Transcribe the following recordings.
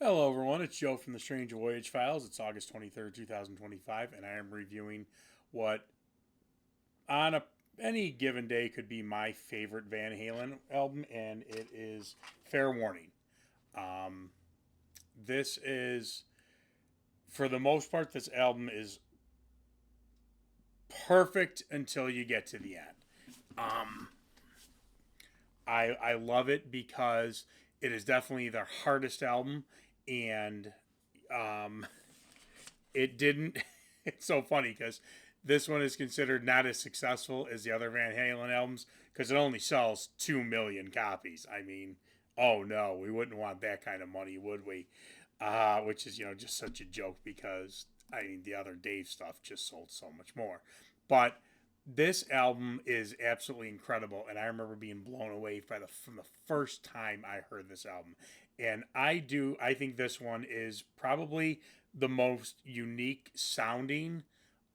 Hello, everyone. It's Joe from the Strange Voyage Files. It's August 23rd, 2025, and I am reviewing what on any given day could be my favorite Van Halen album, and it is Fair Warning. Um, this is, for the most part, this album is perfect until you get to the end. Um, I love it because it is definitely their hardest album, and um, it didn't. It's so funny because this one is considered not as successful as the other Van Halen albums because it only sells 2 million copies. I mean, oh no, we wouldn't want that kind of money, would we? Which is, just such a joke because, I mean, the other Dave stuff just sold so much more. But this album is absolutely incredible, and I remember being blown away from the first time I heard this album. And I think this one is probably the most unique sounding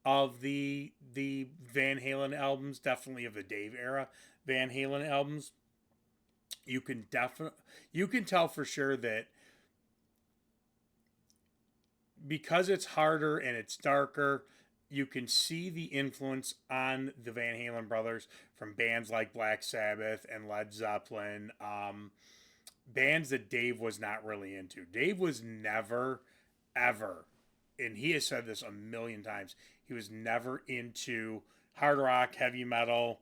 of the Van Halen albums, definitely of the Dave era Van Halen albums. You can tell for sure that because it's harder and it's darker, you can see the influence on the Van Halen brothers from bands like Black Sabbath and Led Zeppelin, bands that Dave was not really into. Dave was never, ever, and he has said this a million times, he was never into hard rock, heavy metal.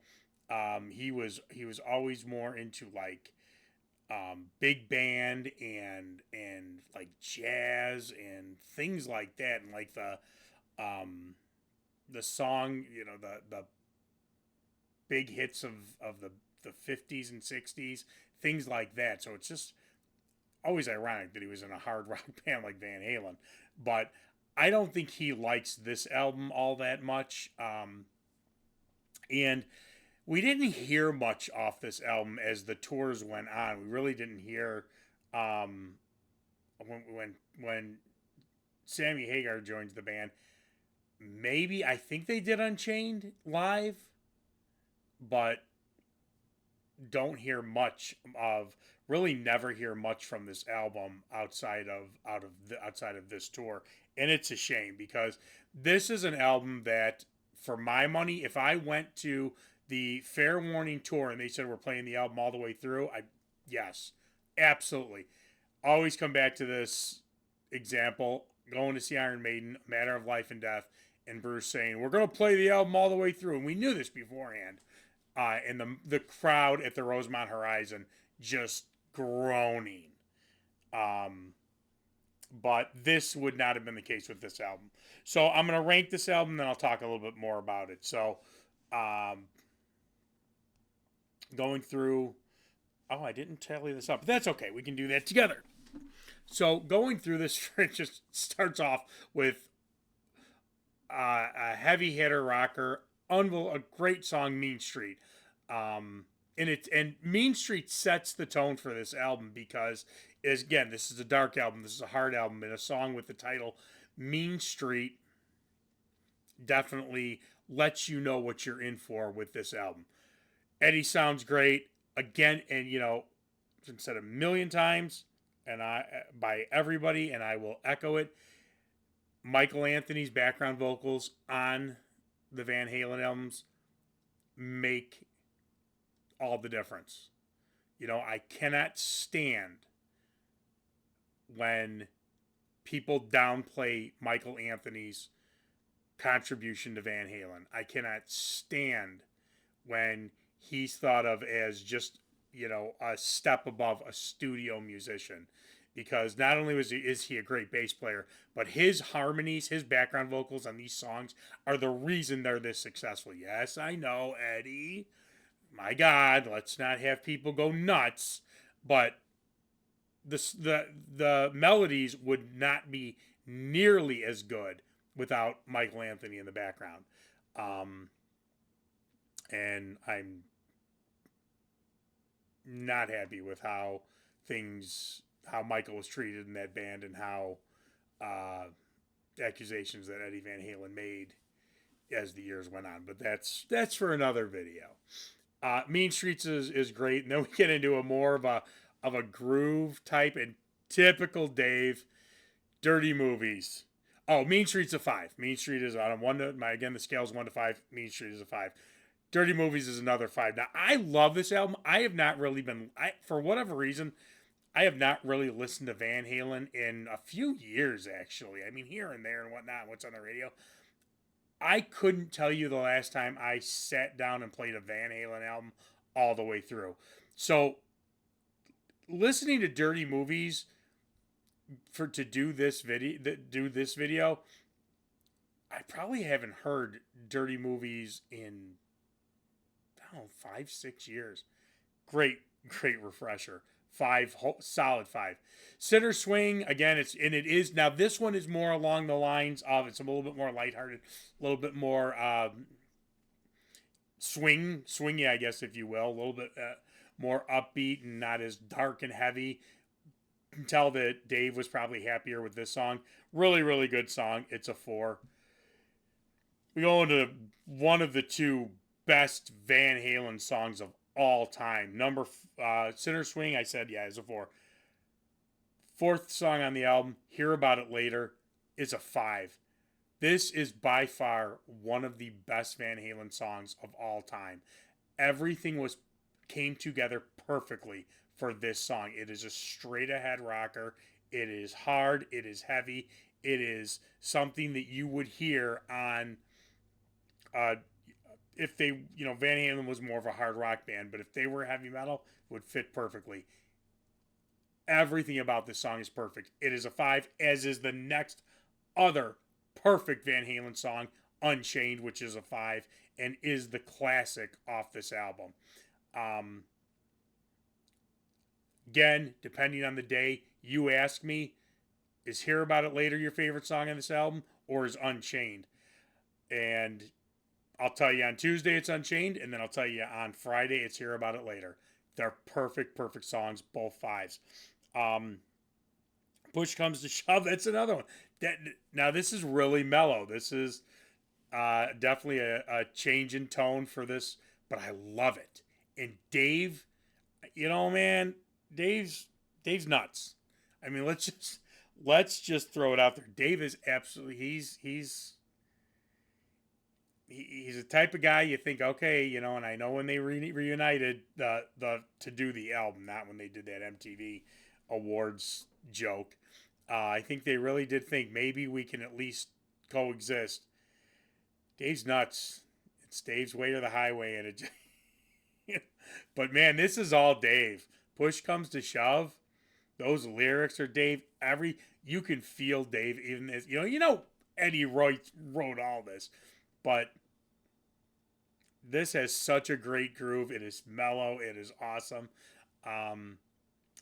He was always more into like big band and like jazz and things like that, and like um, the song, the big hits of the 50s and 60s, things like that. So it's just always ironic that he was in a hard rock band like Van Halen, but I don't think he likes this album all that much. And we didn't hear much off this album as the tours went on. We really didn't hear um, when Sammy Hagar joins the band. Maybe I think they did Unchained live, but don't hear much of really never hear much from this album outside of this tour, and it's a shame because this is an album that, for my money, if I went to the Fair Warning tour and they said we're playing the album all the way through, I yes, absolutely, always come back to this example, going to see Iron Maiden, A Matter of Life and Death, and Bruce saying we're going to play the album all the way through, and we knew this beforehand, and the crowd at the Rosemont Horizon just groaning. Um, but this would not have been the case with this album. So I'm gonna rank this album, then I'll talk a little bit more about it. So, um, going through. Oh, I didn't tally this up, but that's okay. We can do that together. So going through this, it just starts off with a heavy hitter rocker, a great song, Mean Street. And Mean Street sets the tone for this album because, is again, this is a dark album, this is a hard album, and a song with the title Mean Street definitely lets you know what you're in for with this album. Eddie sounds great again, and it's been said a million times, and I by everybody, and I will echo it. Michael Anthony's background vocals on the Van Halen albums make all the difference. I cannot stand when people downplay Michael Anthony's contribution to Van Halen. I cannot stand when he's thought of as just, a step above a studio musician. Because not only is he a great bass player, but his harmonies, his background vocals on these songs are the reason they're this successful. Yes, I know, Eddie. My God, let's not have people go nuts. But the melodies would not be nearly as good without Michael Anthony in the background. Um, and I'm not happy with how Michael was treated in that band, and how uh, accusations that Eddie Van Halen made as the years went on. But that's for another video. Mean Streets is great, and then we get into a more of a groove type, and Typical Dave. Dirty movies. Oh, Mean Street's a 5. Mean Street is on a 1 to my again the scale's 1 to 5. Mean Street is a 5. Dirty Movies is another 5. Now, I love this album. I have not really been I for whatever reason, I have not really listened to Van Halen in a few years actually. I mean, here and there and whatnot, what's on the radio. I couldn't tell you the last time I sat down and played a Van Halen album all the way through. So, listening to Dirty Movies for to do this video, I probably haven't heard Dirty Movies in I don't know 5 6 years. Great refresher. Solid 5. Sitter Swing again. It is now. This one is more along the lines of it's a little bit more lighthearted, a little bit more swingy, I guess if you will, a little bit more upbeat and not as dark and heavy. You can tell that Dave was probably happier with this song. Really good song. It's a 4. We go into one of the two best Van Halen songs of all time. Sinner Swing, I said, yeah, is a 4. Fourth song on the album, Hear About It Later, is a 5. This is by far one of the best Van Halen songs of all time. Everything came together perfectly for this song. It is a straight ahead rocker. It is hard. It is heavy. It is something that you would hear on if they, Van Halen was more of a hard rock band, but if they were heavy metal, it would fit perfectly. Everything about this song is perfect. It is a 5, as is the next other perfect Van Halen song, Unchained, which is a 5, and is the classic off this album. Again, depending on the day, you ask me, is Hear About It Later your favorite song on this album, or is Unchained? And I'll tell you on Tuesday it's Unchained, and then I'll tell you on Friday it's Hear About It Later. They're perfect songs, both 5s. Push Comes to Shove, that's another one. Now, this is really mellow. This is definitely a change in tone for this, but I love it. And Dave, man, Dave's nuts. I mean, let's just throw it out there. Dave is absolutely he's the type of guy you think, okay, and I know when they reunited to do the album, not when they did that MTV Awards joke. I think they really did think maybe we can at least coexist. Dave's nuts. It's Dave's way to the highway, and it. But man, this is all Dave. Push Comes to Shove. Those lyrics are Dave. You can feel Dave even as Eddie wrote all this, but this has such a great groove. It is mellow. It is awesome.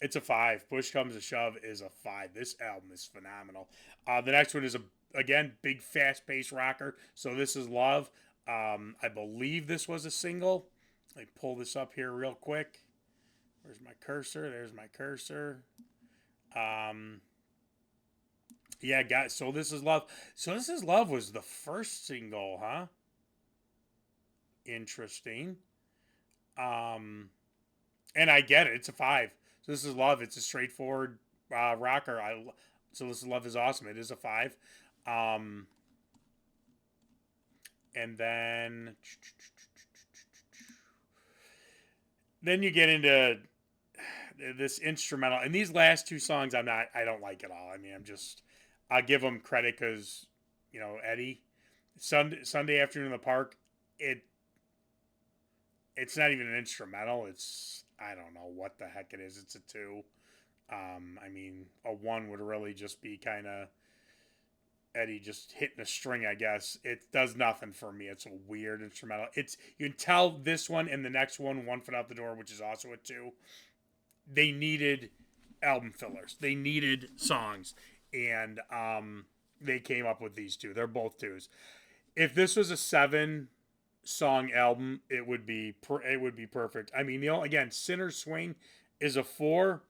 It's a 5. Push Comes to Shove is a 5. This album is phenomenal. The next one is again big fast paced rocker. So This Is Love. I believe this was a single. Let me pull this up here real quick. Where's my cursor? There's my cursor. Yeah, guys. So This Is Love. So This Is Love was the first single, huh? Interesting. And I get it. It's a 5. So This Is Love. It's a straightforward rocker. So This Is Love is awesome. It is a 5. And then you get into this instrumental, and these last two songs I don't like at all. I mean, I'll give them credit because Eddie, Sunday Afternoon in the Park, it's not even an instrumental. I don't know what the heck it is. It's a 2. I mean, a 1 would really just be kind of Eddie just hitting a string, I guess. It does nothing for me. It's a weird instrumental. You can tell this one and the next one, One Foot Out the Door, which is also a 2. They needed album fillers. They needed songs, and they came up with these 2. They're both 2s. If this was a 7-song album, it would be perfect. I mean, again, Sinner Swing is a 4.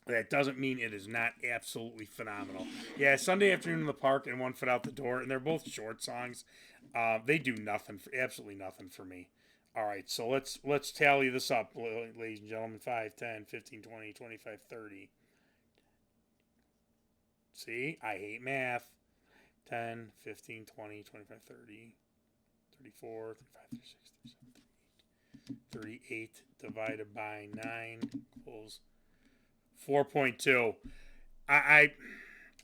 That doesn't mean it is not absolutely phenomenal. Yeah, Sunday Afternoon in the Park and One Foot Out the Door, and they're both short songs. They do absolutely nothing for me. All right, so let's tally this up, ladies and gentlemen. 5, 10, 15, 20, 25, 30. See, I hate math. 10, 15, 20, 25, 30, 34, 35, 36, 37, 38 divided by 9 equals 4.2. I, I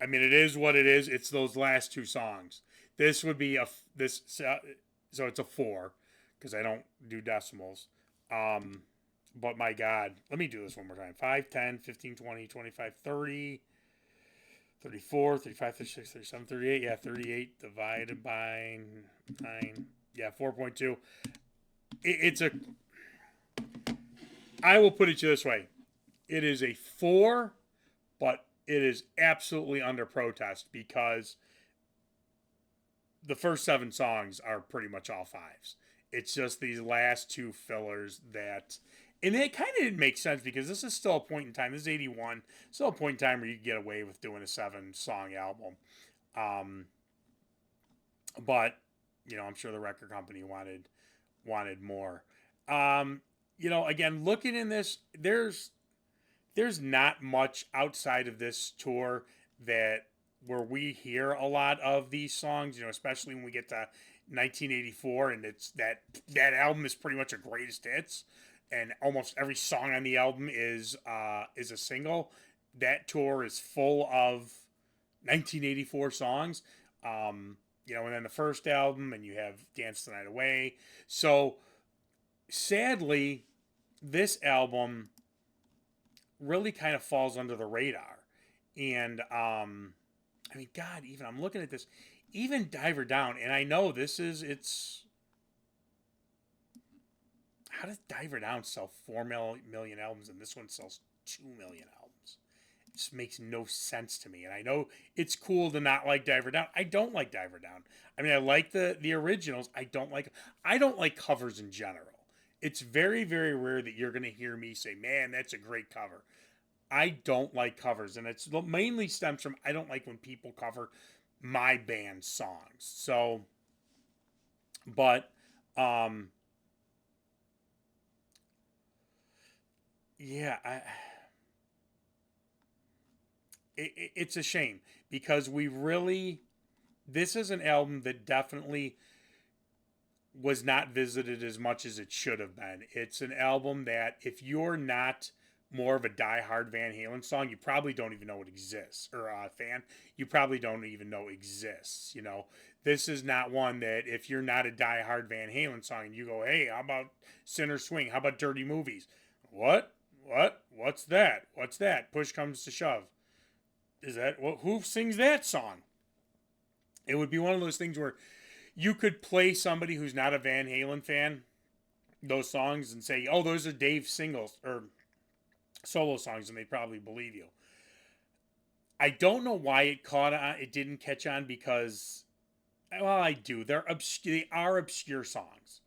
I mean, it is what it is. It's those last two songs. This would be this, so it's a 4 because I don't do decimals. Um, but my God, let me do this one more time. 5, 10, 15, 20, 25, 30, 34, 35, 36, 37, 38. Yeah, 38 divided by 9. Yeah, 4.2. It's a, I will put it this way. It is a 4, but it is absolutely under protest because the first 7 songs are pretty much all 5s. It's just these last 2 fillers that, and it kind of didn't make sense because this is still a point in time. This is 81, still a point in time where you could get away with doing a 7-song album. Um, but I'm sure the record company wanted more. Um, again, looking in this, there's not much outside of this tour that where we hear a lot of these songs, especially when we get to 1984 and it's that album is pretty much a greatest hits and almost every song on the album is a single. That tour is full of 1984 songs. And then the first album and you have Dance the Night Away. So sadly, this album really kind of falls under the radar. And I mean, God, even I'm looking at this, even Diver Down, and I know it's how does Diver Down sell 4 million albums and this one sells 2 million albums? It just makes no sense to me. And I know it's cool to not like Diver Down. I don't like Diver Down. I mean, I like the originals. I don't like covers in general. It's very, very rare that you're going to hear me say, man, that's a great cover. I don't like covers, and it's mainly stems from I don't like when people cover my band songs. So, but um, yeah, it's a shame because we really this is an album that definitely was not visited as much as it should have been. It's an album that if you're not more of a die-hard Van Halen song, you probably don't even know it exists, or a fan, you probably don't even know exists. This is not one that if you're not a die-hard Van Halen song and you go, hey, how about Sinner Swing? How about Dirty Movies? What? What? What's that? What's that? Push comes to shove. Is that who sings that song? It would be one of those things where you could play somebody who's not a Van Halen fan those songs and say, "Oh, those are Dave's singles or solo songs," and they'd probably believe you. I don't know why it caught on. It didn't catch on because, well, I do. They're obscure. They are obscure songs.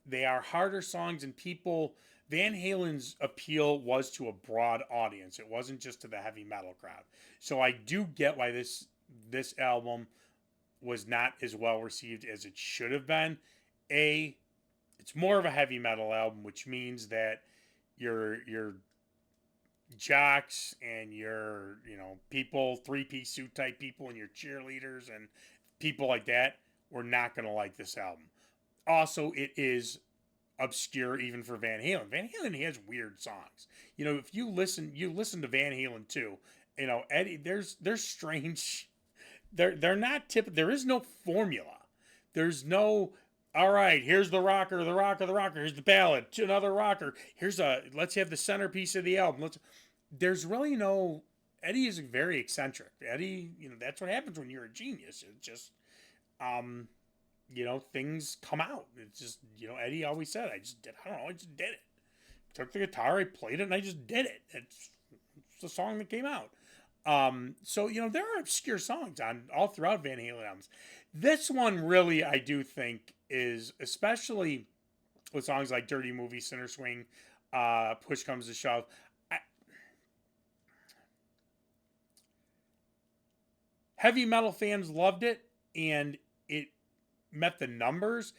They are harder songs, and people. Van Halen's appeal was to a broad audience. It wasn't just to the heavy metal crowd. So I do get why this album was not as well received as it should have been. It's more of a heavy metal album, which means that your jocks and your people 3-piece suit type people and your cheerleaders and people like that were not going to like this album. Also, it is obscure even for Van Halen. Van Halen has weird songs. If you listen to Van Halen too. Eddie, there's strange. They're not typical. There is no formula. There's no. All right, here's the rocker, the rocker, the rocker. Here's the ballad, another rocker. Let's have the centerpiece of the album. There's really no. Eddie is very eccentric. Eddie, that's what happens when you're a genius. It's just, um, things come out. It's just, Eddie always said, I just did. I don't know, I just did it. Took the guitar, I played it, and I just did it. It's the song that came out. So there are obscure songs on all throughout Van Halen albums. This one really, I do think, is especially with songs like "Dirty Movie," "Sinner Swing," "Push Comes to Shove." Heavy metal fans loved it, and it met the numbers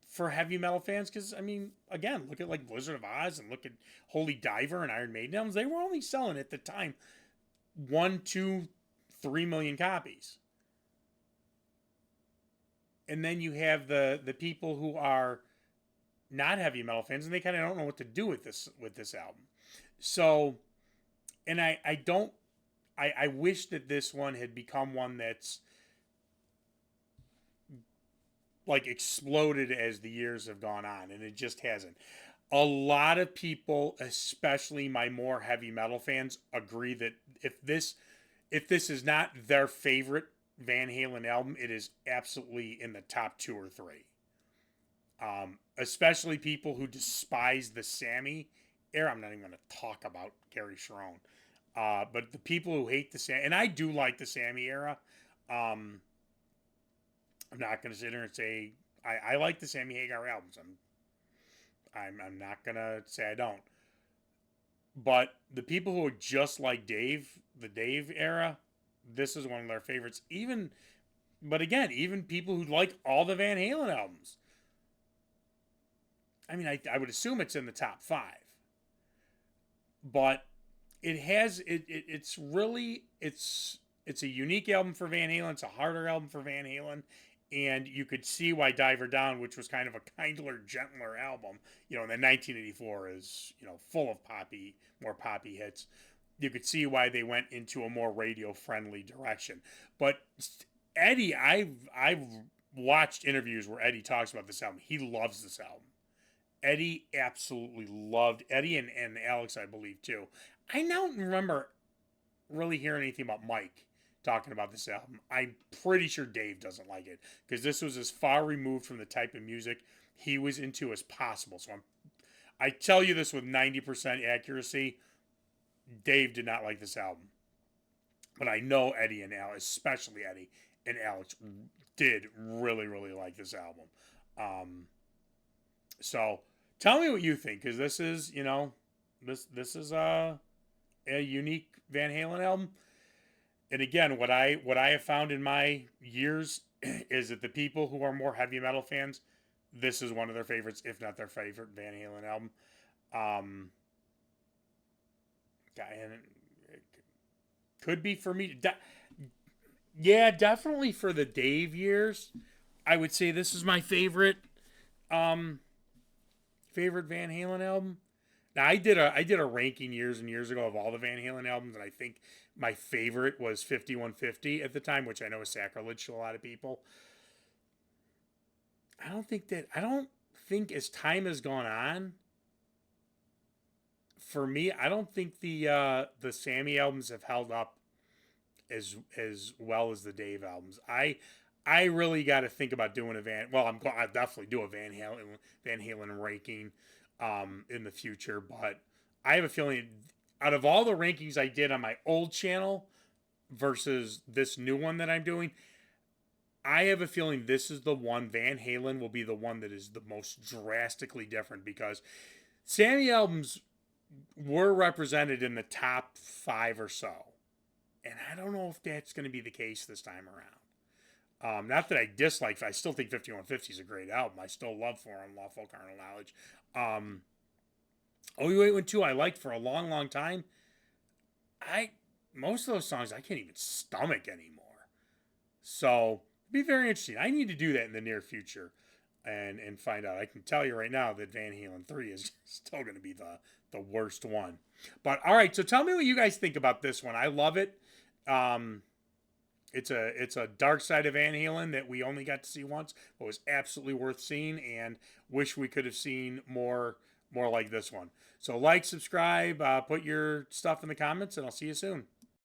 for heavy metal fans. Because I mean, again, look at like Blizzard of Oz and look at Holy Diver and Iron Maiden albums. They were only selling at the time 1, 2, 3 million copies. And then you have the people who are not heavy metal fans, and they kind of don't know what to do with this album. So, and I don't I wish that this one had become one that's like exploded as the years have gone on, and it just hasn't. A lot of people, especially my more heavy metal fans, agree that if this is not their favorite Van Halen album, it is absolutely in the top two or three. Especially people who despise the Sammy era. I'm not even going to talk about Gary Sharon. But the people who hate the Sammy, and I do like the Sammy era. Um, I'm not going to sit here and say I like the Sammy Hagar albums. I'm not going to say I don't. But the people who are just like Dave, the Dave era, this is one of their favorites. But again, even people who like all the Van Halen albums. I mean, I would assume it's in the top five. But it's a unique album for Van Halen. It's a harder album for Van Halen, and you could see why Diver Down, which was kind of a kindler, gentler album, and then 1984 is full of more poppy hits. You could see why they went into a more radio friendly direction. But Eddie, I've watched interviews where Eddie talks about this album. He loves this album. Eddie absolutely loved Eddie and Alex, I believe, too. I don't remember really hearing anything about Mike talking about this album. I'm pretty sure Dave doesn't like it because this was as far removed from the type of music he was into as possible. So I tell you this with 90% accuracy. Dave did not like this album. But I know Eddie and Alex, especially Eddie and Alex, did really, really like this album. So tell me what you think, because this is, this is a unique Van Halen album. And again, what I have found in my years is that the people who are more heavy metal fans, this is one of their favorites, if not their favorite Van Halen album. And it could be for me. Yeah, definitely for the Dave years, I would say this is my favorite. Favorite Van Halen album. Now I did a ranking years and years ago of all the Van Halen albums, and I think my favorite was 5150 at the time, which I know is sacrilege to a lot of people. I don't think as time has gone on, for me, I don't think the Sammy albums have held up as well as the Dave albums. I really got to think about doing I'll definitely do a Van Halen ranking in the future, but I have a feeling out of all the rankings I did on my old channel versus this new one that I'm doing, I have a feeling this is the one. Van Halen will be the one that is the most drastically different, because Sammy albums were represented in the top 5 or so, and I don't know if that's going to be the case this time around. Not that I dislike, I still think 5150 is a great album. I still love For Unlawful Carnal Knowledge. OU812 I liked for a long, long time. Most of those songs I can't even stomach anymore. So it'd be very interesting. I need to do that in the near future and find out. I can tell you right now that Van Halen 3 is still going to be the worst one. But all right, so tell me what you guys think about this one. I love it. It's a dark side of Van Halen that we only got to see once, but was absolutely worth seeing, and wish we could have seen more like this one. So like, subscribe, put your stuff in the comments, and I'll see you soon.